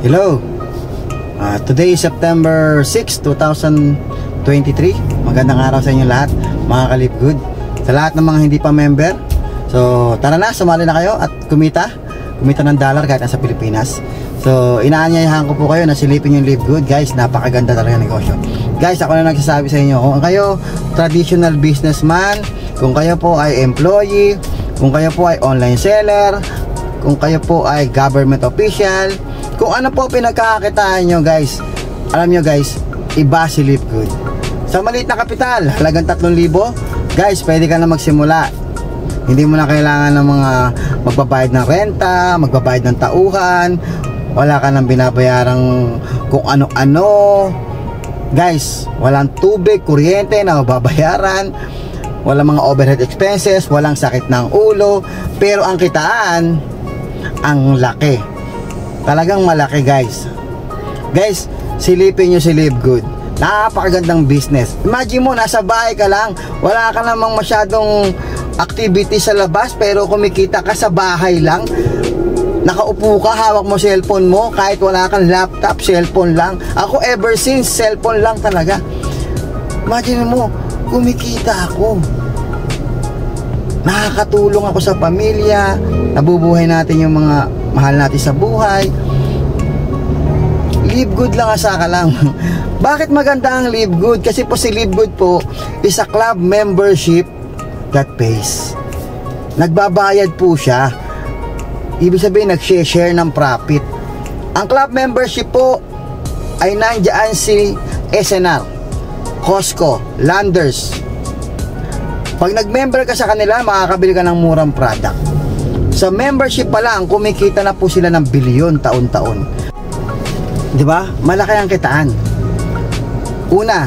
Hello. Today is September 6, 2023. Magandang araw sa inyo lahat, mga ka-Live Good. Sa lahat ng mga hindi pa member, so tara na, sumali na kayo at kumita ng dollar kahit nasa Pilipinas. So inaanyayahan ko po kayo na silipin yung Live Good, guys. Napakaganda talaga ng negosyo. Guys, ako na nagsasabi sa inyo, kung kayo traditional businessman, kung kayo po ay employee, kung kayo po ay online seller, kung kayo po ay government official, kung ano po pinagkakakitaan nyo, guys, alam nyo, guys, iba si Live Good. Sa maliit na kapital, halagang 3,000, guys, pwede ka na magsimula. Hindi mo na kailangan ng mga magbabayad ng renta, magbabayad ng tauhan, wala ka nang binabayarang kung ano-ano. Guys, walang tubig, kuryente na mababayaran, walang mga overhead expenses, walang sakit ng ulo, pero ang kitaan, ang laki. Talagang malaki, guys. Guys, silipin nyo si Live Good. Napakagandang business. Imagine mo, nasa bahay ka lang, wala ka namang masyadong activity sa labas, pero kumikita ka sa bahay lang. Nakaupo ka, hawak mo cellphone mo, kahit wala kang laptop, cellphone lang. Ako ever since, cellphone lang talaga. Imagine mo, kumikita ako. Nakakatulong ako sa pamilya, nabubuhay natin yung mga mahal natin sa buhay. Live Good lang, asaka lang. Bakit maganda ang Live Good? Kasi po si Live Good po is a club membership that pays. Nagbabayad po siya. Ibig sabihin, nag-share ng profit. Ang club membership po ay nandiyan si SNR, Costco, Landers. Pag nag-member ka sa kanila, makakabili ka ng murang product. Sa membership pa lang, kumikita na po sila ng bilyon taon-taon. Di ba? Malaki ang kitaan. Una,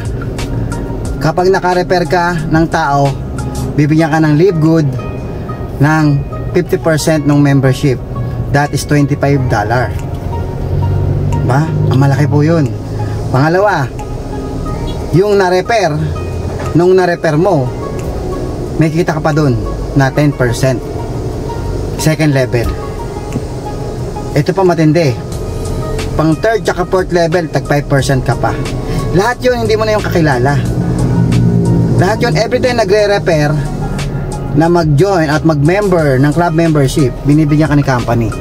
kapag naka-repair ka ng tao, bibigyan ka ng Live Good ng 50% ng membership. That is $25. Ba? Ang malaki po yun. Pangalawa, yung na-repair, nung na-repair mo, may kita ka pa dun na 10%. Second level. Ito pa matindi. Pang third tsaka fourth level, tag 5% ka pa. Lahat yun, hindi mo na yung kakilala. Lahat yun, every time nagre-repair na mag-join at mag-member ng club membership, binibigyan ka ni company.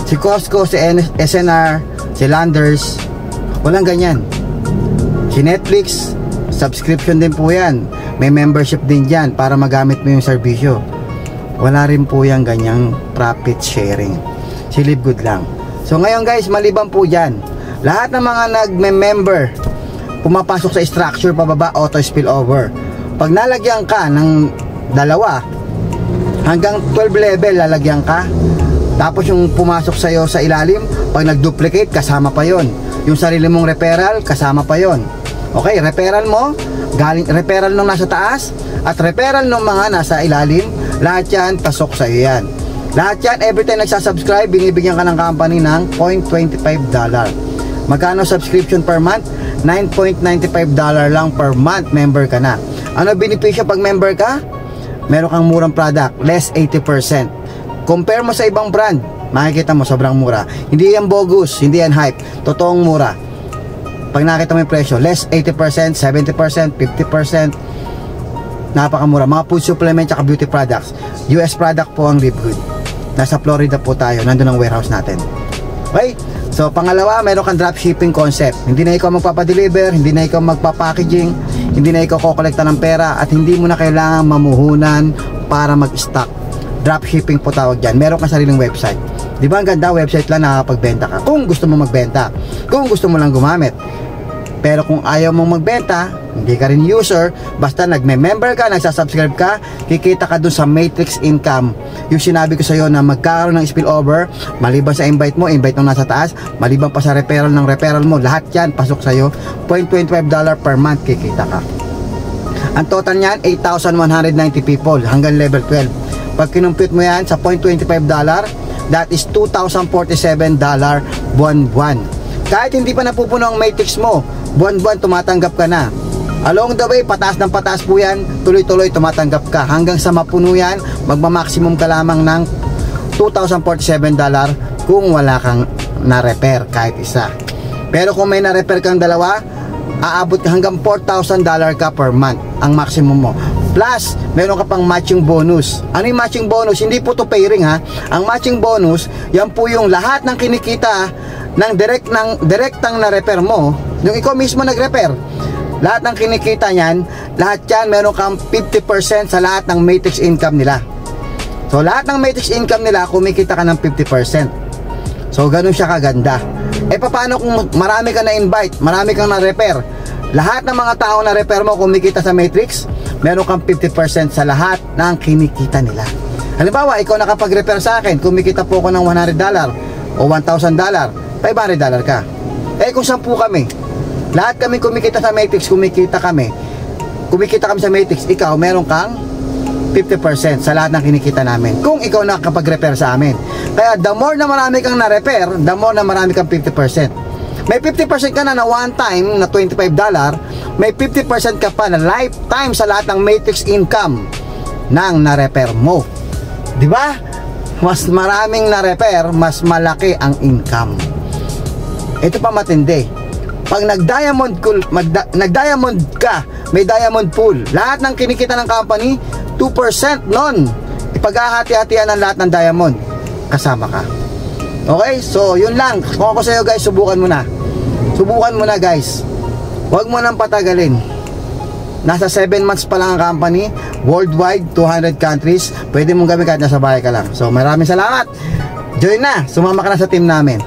Si Costco, si SNR, si Landers, walang ganyan. Si Netflix, subscription din po yan. May membership din dyan para magamit mo yung serbisyo. Wala rin po yung ganyang profit sharing. Si Live Good lang. So ngayon, guys, maliban po dyan, lahat ng mga nagme-member, pumapasok sa structure pababa, auto spillover. Pag nalagyan ka ng dalawa, hanggang 12 level lalagyan ka. Tapos yung pumasok sa'yo sa ilalim, pag nag-duplicate, kasama pa yon. Yung sarili mong referral, kasama pa yon. Okay, referral mo, galing referral nung nasa taas at referral nung mga nasa ilalim, lahat yan pasok sa iyo yan. Lahat yan, every time nagsasubscribe, binibigyan ka ng company ng $0.25. Magkano subscription per month? $9.95 lang per month, member ka na. Ano benepisyo pag member ka? Meron kang murang product, less 80%. Compare mo sa ibang brand, makikita mo sobrang mura. Hindi yan bogus, hindi yan hype, totoong mura. Pag nakita mo yung presyo, less 80%, 70%, 50%, napakamura. Mga food supplement at beauty products, US product po ang Live Good. Nasa Florida po tayo, nandun ang warehouse natin. Okay? So pangalawa, meron kang dropshipping concept. Hindi na ikaw magpapadeliver, hindi na ikaw magpapackaging, hindi na ikaw kukolekta ng pera, at hindi mo na kailangan mamuhunan para mag-stock. Dropshipping po tawag dyan. Meron kang sariling website. Di ba ang ganda? Website lang, nakakapagbenta ka kung gusto mo magbenta, kung gusto mo lang gumamit. Pero kung ayaw mong magbenta, hindi ka rin user, basta nagme-member ka, nagsasubscribe ka, kikita ka dun sa matrix income. Yung sinabi ko sa iyo na magkakaroon ng spillover, maliban sa invite mo, invite nung nasa taas, maliban pa sa referral ng referral mo, lahat yan pasok sa iyo. $0.25 per month kikita ka. Ang total niyan, 8,190 people hanggang level 12. Pag kinumpute mo yan sa $0.25, that is $2,047 buwan-buwan. Kahit hindi pa napupuno ang matrix mo, buwan-buwan tumatanggap ka na. Along the way, pataas ng pataas po yan, tuloy-tuloy tumatanggap ka. Hanggang sa mapuno yan, magma-maximum ka lamang ng $2,047 kung wala kang na-repair kahit isa. Pero kung may na-repair kang dalawa, aabot ka hanggang $4,000 ka per month ang maximum mo. Plus, meron ka pang matching bonus. Ano yung matching bonus? Hindi po to pairing ha. Ang matching bonus, yan po yung lahat ng kinikita ng direktang na-repair mo. Yung ikaw mismo nag-repair, lahat ng kinikita niyan, lahat yan meron kang 50% sa lahat ng matrix income nila. So lahat ng matrix income nila, kumikita ka ng 50%. So ganun siya kaganda. Paano kung marami ka na-invite, marami kang na-repair? Lahat ng mga tao na repair mo kumikita sa matrix, meron kang 50% sa lahat ng kinikita nila. Halimbawa, ikaw nakapag-repair sa akin, kumikita po ako ng $100 o $1,000, $500 ka. Kung 10 kami, lahat kami kumikita sa matrix, kumikita kami sa matrix, ikaw meron kang 50% sa lahat ng kinikita namin kung ikaw nakapag-repair sa amin. Kaya the more na marami kang na-repair, the more na marami kang 50%. May 50% ka na one time na $25, may 50% ka pa na lifetime sa lahat ng matrix income ng na-repair mo. Di ba? Mas maraming na-repair, mas malaki ang income. Ito pa matindi. Pag nag-diamond ka, may diamond pool, lahat ng kinikita ng company, 2% nun, ipag-ahati-hatian ng lahat ng diamond, kasama ka. Okay, so yun lang. Kung ako sa'yo guys, subukan mo na guys. Huwag mo nang patagalin. Nasa 7 months pa lang ang company, worldwide, 200 countries, pwede mong gawin kahit nasa bahay ka lang. So maraming salamat. Join na, sumama ka na sa team namin.